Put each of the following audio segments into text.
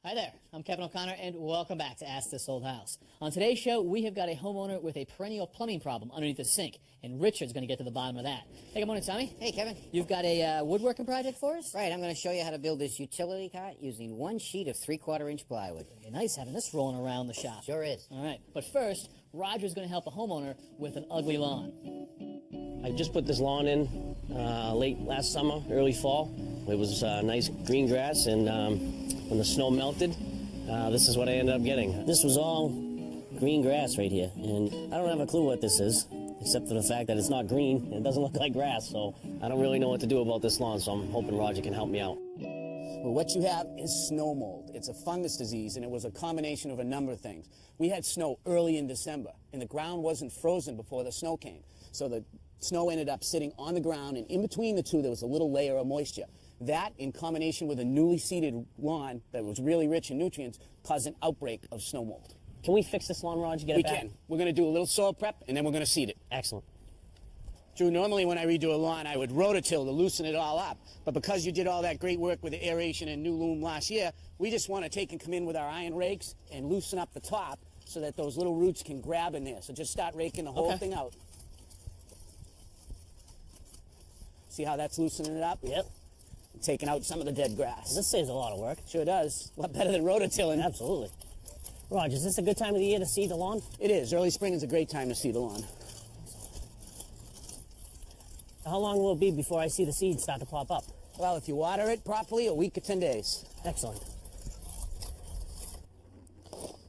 Hi there, I'm Kevin O'Connor, and welcome back to Ask This Old House. On today's show, we have got a homeowner with a perennial plumbing problem underneath the sink, and Richard's going to get to the bottom of that. Hey, good morning, Tommy. Hey, Kevin. You've got a woodworking project for us? Right, I'm going to show you how to build this utility cot using one sheet of 3/4-inch plywood. It'd be nice having this rolling around the shop. Sure is. All right, but first, Roger's going to help a homeowner with an ugly lawn. I just put this lawn in late last summer, early fall. It was nice green grass, and when the snow melted, this is what I ended up getting. This was all green grass right here, and I don't have a clue what this is, except for the fact that it's not green and it doesn't look like grass, so I don't really know what to do about this lawn, so I'm hoping Roger can help me out. Well, what you have is snow mold. It's a fungus disease, and it was a combination of a number of things. We had snow early in December, and the ground wasn't frozen before the snow came. So the snow ended up sitting on the ground, and in between the two, there was a little layer of moisture. That, in combination with a newly seeded lawn that was really rich in nutrients, caused an outbreak of snow mold. Can we fix this lawn, Roger? Get We it back? can. We're going to do a little soil prep, and then we're going to seed it. Excellent. Drew, normally when I redo a lawn, I would rototill to loosen it all up. But because you did all that great work with the aeration and new loam last year, we just want to take and come in with our iron rakes and loosen up the top so that those little roots can grab in there. So just start raking the whole thing out. See how that's loosening it up? Yep. Taking out some of the dead grass. This saves a lot of work. Sure does. A lot better than rototilling. Absolutely. Roger, is this a good time of the year to seed the lawn? It is. Early spring is a great time to seed the lawn. How long will it be before I see the seeds start to pop up? Well, if you water it properly, a week or 10 days. Excellent.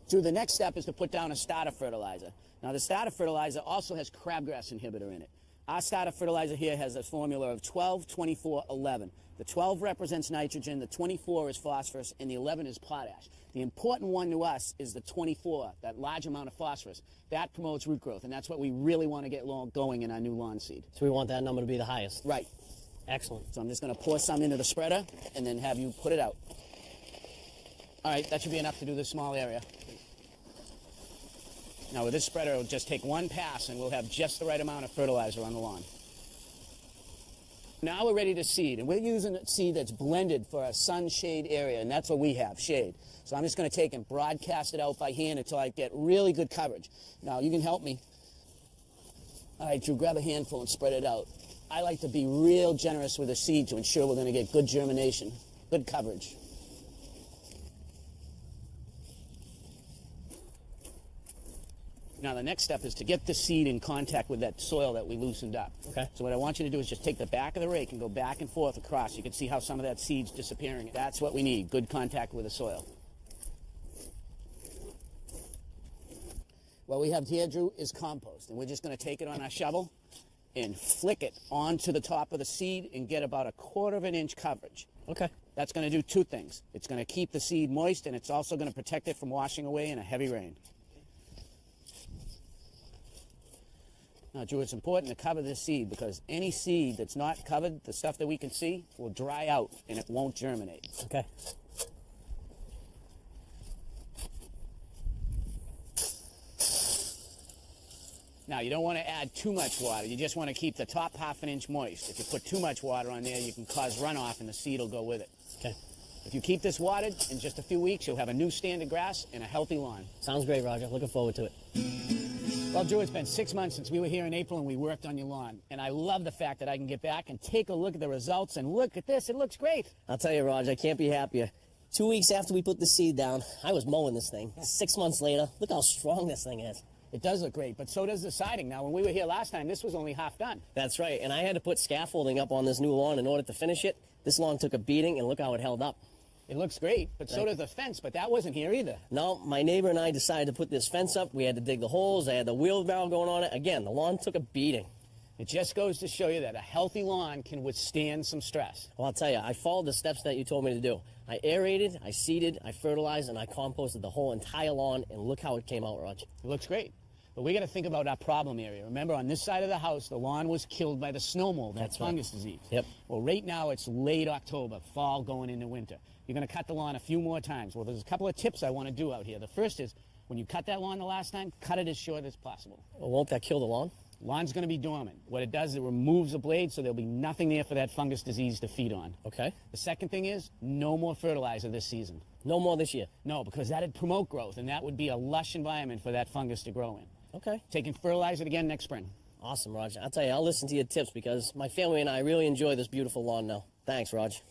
Drew, the next step is to put down a starter fertilizer. Now, the starter fertilizer also has crabgrass inhibitor in it. Our starter fertilizer here has a formula of 12, 24, 11. The 12 represents nitrogen, the 24 is phosphorus, and the 11 is potash. The important one to us is the 24, that large amount of phosphorus. That promotes root growth, and that's what we really want to get going in our new lawn seed. So we want that number to be the highest? Right. Excellent. So I'm just going to pour some into the spreader and then have you put it out. All right, that should be enough to do this small area. Now with this spreader, it'll just take one pass and we'll have just the right amount of fertilizer on the lawn. Now we're ready to seed, and we're using a seed that's blended for a sun-shade area, and that's what we have, shade. So I'm just going to take and broadcast it out by hand until I get really good coverage. Now you can help me. All right, Drew, grab a handful and spread it out. I like to be real generous with the seed to ensure we're going to get good germination, good coverage. Now the next step is to get the seed in contact with that soil that we loosened up. Okay. So what I want you to do is just take the back of the rake and go back and forth across. You can see how some of that seed's disappearing. That's what we need, good contact with the soil. What we have here, Drew, is compost. And we're just going to take it on our shovel and flick it onto the top of the seed and get about 1/4 inch coverage. Okay. That's going to do two things. It's going to keep the seed moist, and it's also going to protect it from washing away in a heavy rain. Now, Drew, it's important to cover this seed because any seed that's not covered, the stuff that we can see, will dry out and it won't germinate. Okay. Now, you don't want to add too much water. You just want to keep the top 1/2 inch moist. If you put too much water on there, you can cause runoff and the seed will go with it. Okay. If you keep this watered, in just a few weeks, you'll have a new stand of grass and a healthy lawn. Sounds great, Roger. Looking forward to it. Well, Drew, it's been 6 months since we were here in April and we worked on your lawn. And I love the fact that I can get back and take a look at the results and look at this. It looks great. I'll tell you, Roger, I can't be happier. 2 weeks after we put the seed down, I was mowing this thing. 6 months later, look how strong this thing is. It does look great, but so does the siding. Now, when we were here last time, this was only half done. That's right, and I had to put scaffolding up on this new lawn in order to finish it. This lawn took a beating, and look how it held up. It looks great, but so does the fence, but that wasn't here either. No, my neighbor and I decided to put this fence up. We had to dig the holes. I had the wheelbarrow going on it. Again, the lawn took a beating. It just goes to show you that a healthy lawn can withstand some stress. Well, I'll tell you, I followed the steps that you told me to do. I aerated, I seeded, I fertilized, and I composted the whole entire lawn, and look how it came out, Roger. It looks great. But we got to think about our problem area. Remember, on this side of the house, the lawn was killed by the snow mold, that fungus disease. Yep. Well, right now, it's late October, fall going into winter. You're going to cut the lawn a few more times. Well, there's a couple of tips I want to do out here. The first is, when you cut that lawn the last time, cut it as short as possible. Well, won't that kill the lawn? Lawn's going to be dormant. What it does, it removes the blade, so there'll be nothing there for that fungus disease to feed on. Okay. The second thing is, no more fertilizer this season. No more this year. No, because that'd promote growth, and that would be a lush environment for that fungus to grow in. Okay. Taking fertilizer again next spring. Awesome, Raj. I'll tell you, I'll listen to your tips because my family and I really enjoy this beautiful lawn now. Thanks, Raj.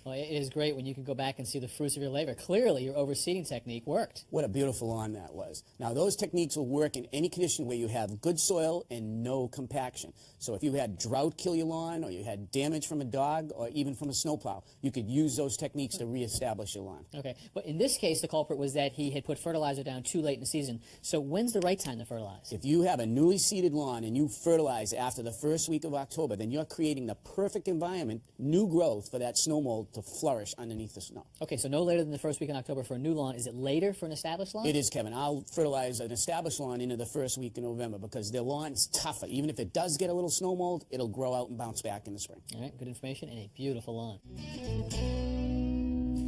Well, it is great when you can go back and see the fruits of your labor. Clearly, your overseeding technique worked. What a beautiful lawn that was. Now, those techniques will work in any condition where you have good soil and no compaction. So if you had drought kill your lawn, or you had damage from a dog, or even from a snowplow, you could use those techniques to reestablish your lawn. Okay, but in this case, the culprit was that he had put fertilizer down too late in the season. So when's the right time to fertilize? If you have a newly seeded lawn and you fertilize after the first week of October, then you're creating the perfect environment, new growth for that snow mold to flourish underneath the snow. Okay, so no later than the first week in October for a new lawn. Is it later for an established lawn? It is, Kevin. I'll fertilize an established lawn into the first week in November because their lawn's tougher. Even if it does get a little snow mold, it'll grow out and bounce back in the spring. All right, good information and a beautiful lawn.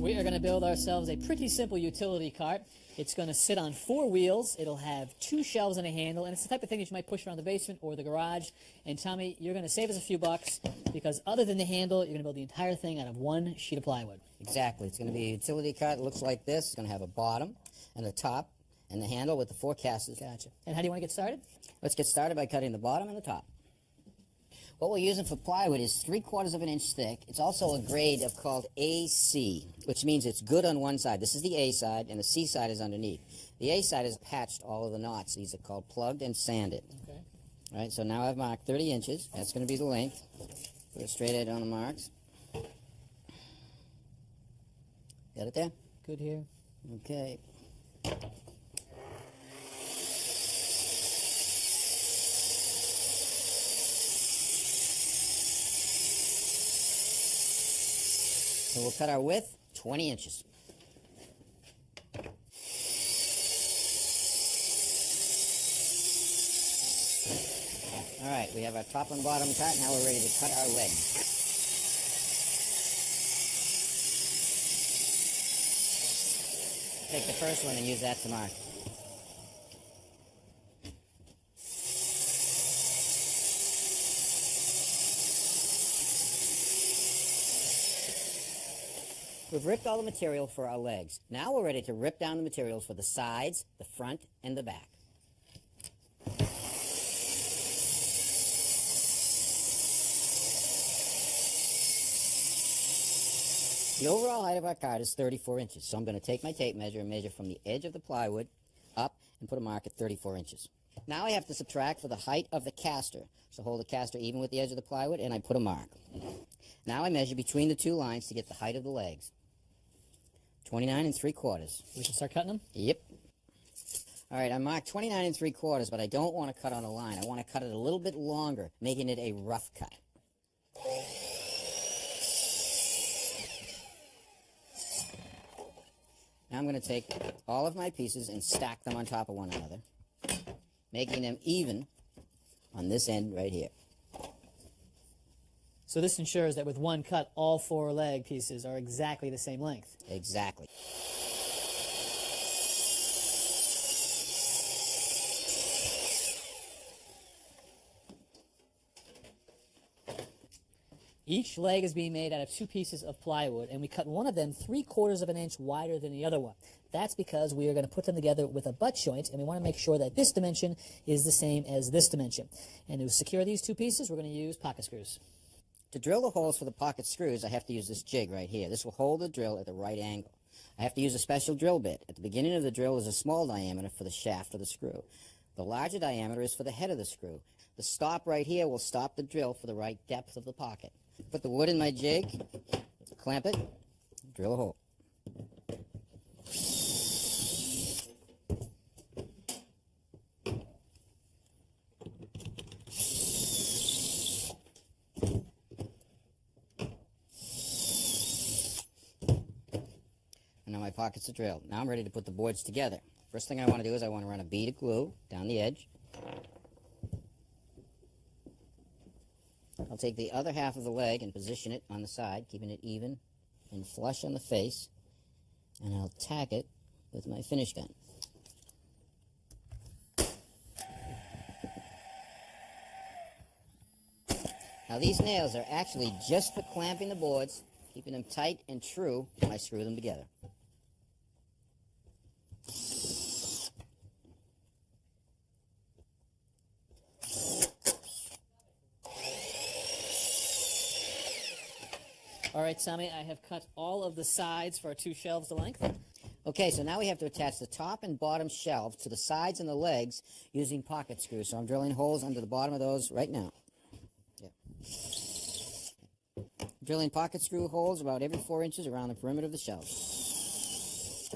We are going to build ourselves a pretty simple utility cart. It's going to sit on 4 wheels. It'll have 2 shelves and a handle, and it's the type of thing that you might push around the basement or the garage. And Tommy, you're going to save us a few bucks because other than the handle, you're going to build the entire thing out of 1 sheet of plywood. Exactly. It's going to be a utility cart that looks like this. It's going to have a bottom and a top and the handle with the 4 casters. Gotcha. And how do you want to get started? Let's get started by cutting the bottom and the top. What we're using for plywood is 3/4 of an inch thick. It's also a grade of called AC, which means it's good on one side. This is the A side, and the C side is underneath. The A side is patched all of the knots. These are called plugged and sanded. Okay. All right, so now I've marked 30 inches. That's going to be the length. Put a straight edge on the marks. Got it there? Good here. Okay. So we'll cut our width 20 inches. All right, we have our top and bottom cut. Now we're ready to cut our leg. Take the first one and use that to mark. We've ripped all the material for our legs. Now we're ready to rip down the materials for the sides, the front, and the back. The overall height of our cart is 34 inches, so I'm going to take my tape measure and measure from the edge of the plywood up and put a mark at 34 inches. Now I have to subtract for the height of the caster. So hold the caster even with the edge of the plywood, and I put a mark. Now I measure between the 2 lines to get the height of the legs. 29 3/4. We can start cutting them? Yep. All right, I marked 29 3/4, but I don't want to cut on a line. I want to cut it a little bit longer, making it a rough cut. Now I'm going to take all of my pieces and stack them on top of one another, making them even on this end right here. So this ensures that with one cut, all 4 leg pieces are exactly the same length. Exactly. Each leg is being made out of 2 pieces of plywood, and we cut one of them 3/4 of an inch wider than the other one. That's because we are going to put them together with a butt joint, and we want to make sure that this dimension is the same as this dimension. And to secure these 2 pieces, we're going to use pocket screws. To drill the holes for the pocket screws, I have to use this jig right here. This will hold the drill at the right angle. I have to use a special drill bit. At the beginning of the drill is a small diameter for the shaft of the screw. The larger diameter is for the head of the screw. The stop right here will stop the drill for the right depth of the pocket. Put the wood in my jig, clamp it, drill a hole. And now my pockets are drilled. Now I'm ready to put the boards together. First thing I want to do is I want to run a bead of glue down the edge. I'll take the other half of the leg and position it on the side, keeping it even and flush on the face, and I'll tack it with my finish gun. Now these nails are actually just for clamping the boards, keeping them tight and true when I screw them together. All right, Tommy, I have cut all of the sides for our 2 shelves to length. Okay, so now we have to attach the top and bottom shelves to the sides and the legs using pocket screws. So I'm drilling holes under the bottom of those right now. Yep. Drilling pocket screw holes about every 4 inches around the perimeter of the shelves.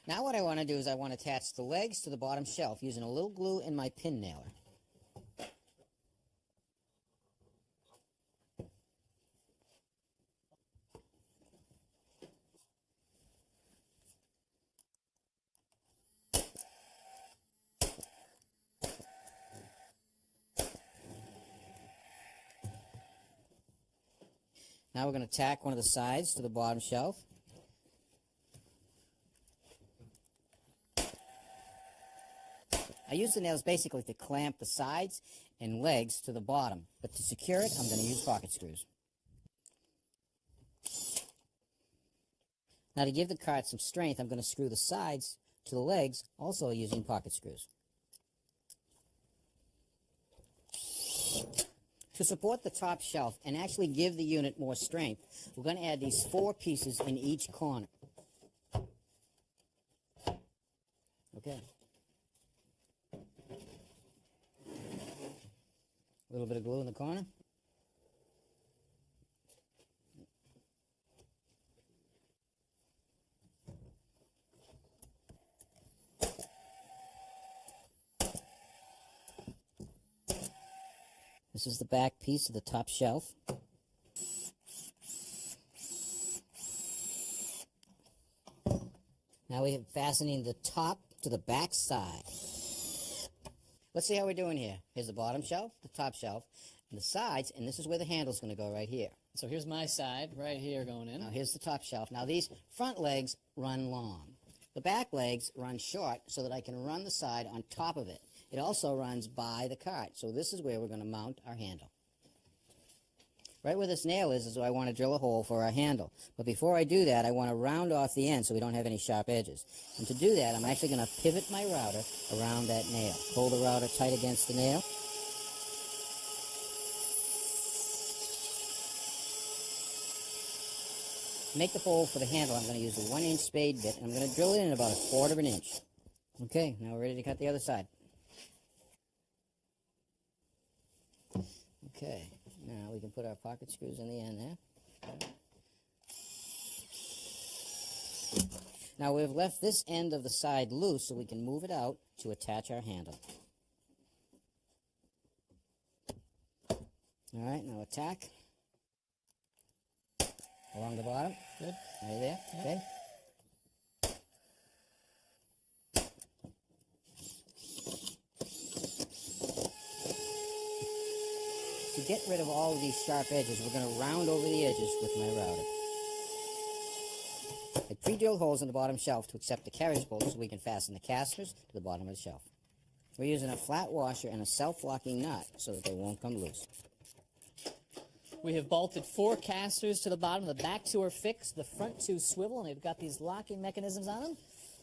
Now what I want to do is I want to attach the legs to the bottom shelf using a little glue and my pin nailer. Now we're going to tack one of the sides to the bottom shelf. I use the nails basically to clamp the sides and legs to the bottom, but to secure it, I'm going to use pocket screws. Now to give the cart some strength, I'm going to screw the sides to the legs, also using pocket screws. To support the top shelf and actually give the unit more strength, we're going to add these 4 pieces in each corner. Okay. A little bit of glue in the corner. This is the back piece of the top shelf. Now we have fastening the top to the back side. Let's see how we're doing here. Here's the bottom shelf, the top shelf, and the sides, and this is where the handle's going to go right here. So here's my side, right here going in. Now here's the top shelf. Now these front legs run long. The back legs run short so that I can run the side on top of it. It also runs by the cart, so this is where we're going to mount our handle. Right where this nail is where I want to drill a hole for our handle. But before I do that, I want to round off the end so we don't have any sharp edges. And to do that, I'm actually going to pivot my router around that nail. Hold the router tight against the nail. To make the hole for the handle, I'm going to use a 1-inch spade bit, and I'm going to drill it in about 1/4 of an inch. Okay, now we're ready to cut the other side. Okay, now we can put our pocket screws in the end there. Now we've left this end of the side loose so we can move it out to attach our handle. All right, now attack along the bottom. Good. Right there, Yep. okay. To get rid of all of these sharp edges, we're going to round over the edges with my router. I pre-drilled holes in the bottom shelf to accept the carriage bolts so we can fasten the casters to the bottom of the shelf. We're using a flat washer and a self-locking nut so that they won't come loose. We have bolted 4 casters to the bottom. The back 2 are fixed. The front 2 swivel, and they've got these locking mechanisms on them.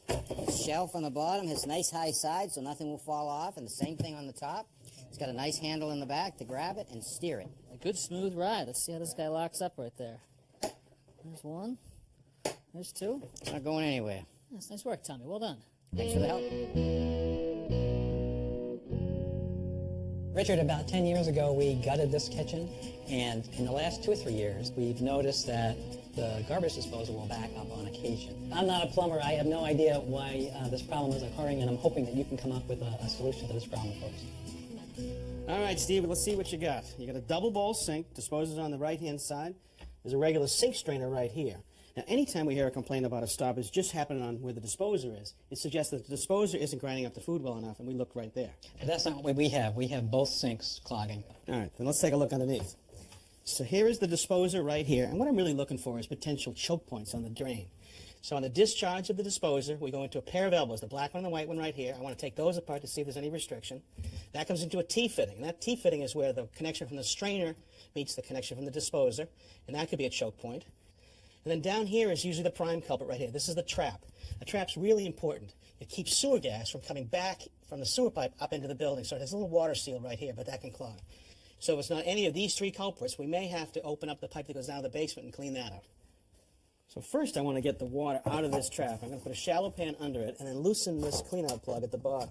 The shelf on the bottom has nice high sides so nothing will fall off, and the same thing on the top. It's got a nice handle in the back to grab it and steer it. A good smooth ride. Let's see how this guy locks up right there. There's 1. There's 2. It's not going anywhere. That's nice work, Tommy. Well done. Thanks for the help. Richard, about 10 years ago, we gutted this kitchen, and in the last 2 or 3 years, we've noticed that the garbage disposal will back up on occasion. I'm not a plumber. I have no idea why this problem is occurring, and I'm hoping that you can come up with a solution to this problem for us. All right, Steve, let's see what you got. You got a double bowl sink, disposers on the right-hand side. There's a regular sink strainer right here. Now, anytime we hear a complaint about a stoppage just happening on where the disposer is, it suggests that the disposer isn't grinding up the food well enough, and we look right there. But that's not what we have. We have both sinks clogging. All right, then let's take a look underneath. So here is the disposer right here, and what I'm really looking for is potential choke points on the drain. So on the discharge of the disposer, we go into a pair of elbows, the black one and the white one right here. I want to take those apart to see if there's any restriction. That comes into a T-fitting, and that T-fitting is where the connection from the strainer meets the connection from the disposer, and that could be a choke point. And then down here is usually the prime culprit right here. This is the trap. A trap's really important. It keeps sewer gas from coming back from the sewer pipe up into the building. So there's a little water seal right here, but that can clog. So if it's not any of these three culprits, we may have to open up the pipe that goes down to the basement and clean that out. So first I want to get the water out of this trap. I'm going to put a shallow pan under it and then loosen this cleanout plug at the bottom.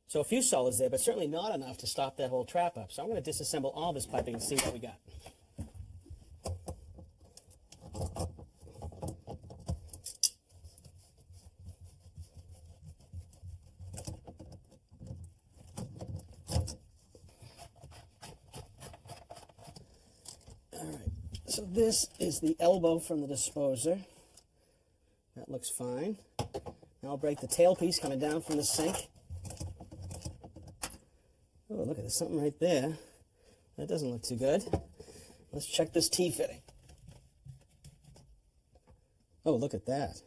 So a few solids there, but certainly not enough to stop that whole trap up. So I'm going to disassemble all this piping and see what we got. All right, so this is the elbow from the disposer. That looks fine. Now I'll break the tailpiece coming down from the sink. Oh, look at there's something right there. That doesn't look too good. Let's check this T-fitting. Oh, look at that.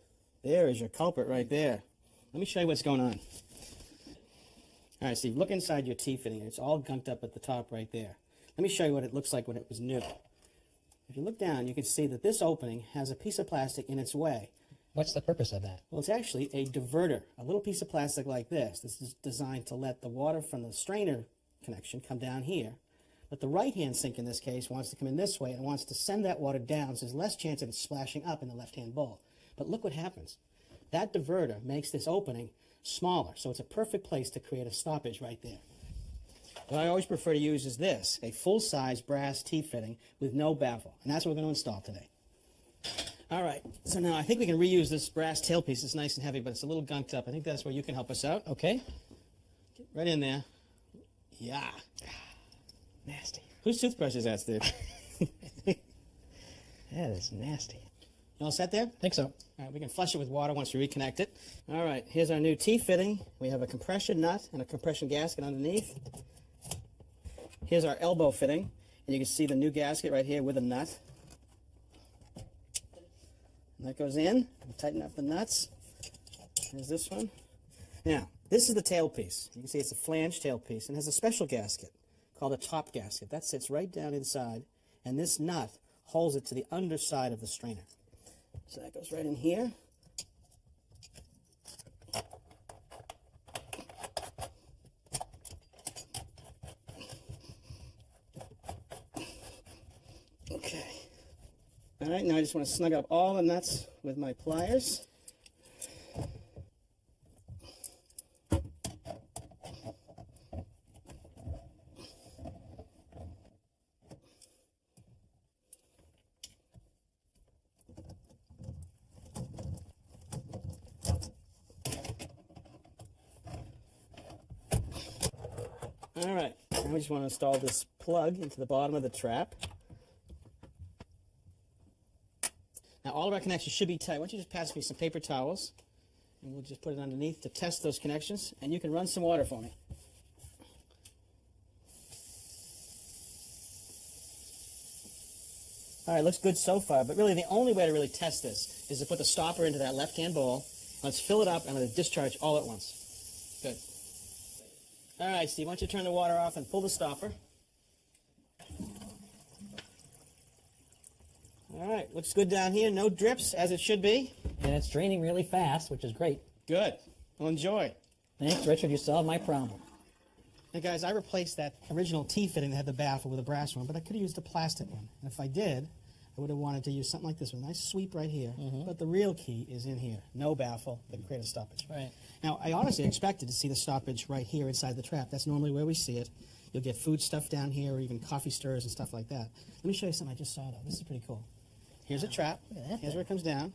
There is your culprit right there. Let me show you what's going on. All right, Steve, look inside your T-fitting. It's all gunked up at the top right there. Let me show you what it looks like when it was new. If you look down, you can see that this opening has a piece of plastic in its way. What's the purpose of that? Well, it's actually a diverter, a little piece of plastic like this. This is designed to let the water from the strainer connection come down here. But the right-hand sink in this case wants to come in this way and wants to send that water down, so there's less chance of it splashing up in the left-hand bowl. But look what happens. That diverter makes this opening smaller, so it's a perfect place to create a stoppage right there. What I always prefer to use is this, a full-size brass T-fitting with no baffle, and that's what we're going to install today. All right, so now I think we can reuse this brass tailpiece. It's nice and heavy, but it's a little gunked up. I think that's where you can help us out. Okay. Get right in there. Yeah. Nasty. Whose toothbrush is that, Steve? That is nasty. You all set there? Think so. All right, we can flush it with water once we reconnect it. All right, here's our new T-fitting. We have a compression nut and a compression gasket underneath. Here's our elbow fitting, and you can see the new gasket right here with a nut. And that goes in. We tighten up the nuts. Here's this one. Now, this is the tailpiece. You can see it's a flange tailpiece and has a special gasket called a top gasket. That sits right down inside, and this nut holds it to the underside of the strainer. So that goes right in here. Okay. All right, now I just want to snug up all the nuts with my pliers. All right, now we just want to install this plug into the bottom of the trap. Now all of our connections should be tight. Why don't you just pass me some paper towels, and we'll just put it underneath to test those connections, and you can run some water for me. All right, looks good so far, but really the only way to really test this is to put the stopper into that left-hand bowl. Let's fill it up and let it discharge all at once. Good. All right, Steve, why don't you turn the water off and pull the stopper. All right, looks good down here. No drips, as it should be. And it's draining really fast, which is great. Good. Well, enjoy. Thanks, Richard. You solved my problem. Now, guys, I replaced that original T-fitting that had the baffle with a brass one, but I could have used a plastic one. And if I did, I would have wanted to use something like this one. Nice sweep right here. But the real key is in here. No baffle, but create a stoppage. Right. Now, I honestly expected to see the stoppage right here inside the trap. That's normally where we see it. You'll get food stuff down here, or even coffee stirrers and stuff like that. Let me show you something I just saw, though. This is pretty cool. Here's a trap. Look at that Here's thing. where it comes down.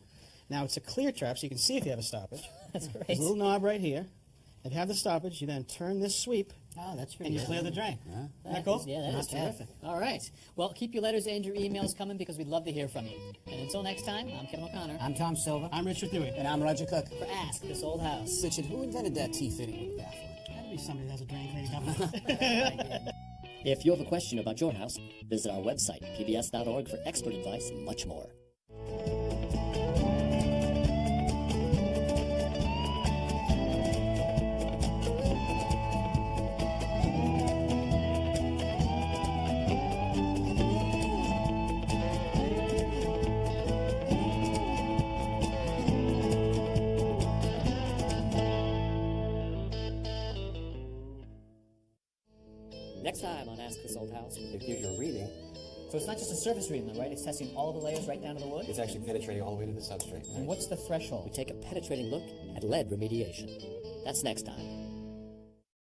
Now, it's a clear trap, so you can see if you have a stoppage. That's great. There's a little knob right here. If you have the stoppage, you then turn this sweep, Oh, that's pretty and you good. clear the drain. Isn't that That cool? is- yeah, that is That's terrific. All right. Well, keep your letters and your emails coming because we'd love to hear from you. And until next time, I'm Kevin O'Connor I'm Tom Silva. I'm Richard Dewey. And I'm Roger Cook. for Ask This Old House. Richard, who invented that T-fitting with baffling? somebody that has a drain cleaning company. If you have a question about your house, visit our website, pbs.org, for expert advice and much more. Next time on Ask This Old House. It gives you a reading. So it's not just a surface reading, though, right? It's testing all the layers right down to the wood? It's actually penetrating all the way to the substrate. And what's the threshold? We take a penetrating look at lead remediation. That's next time.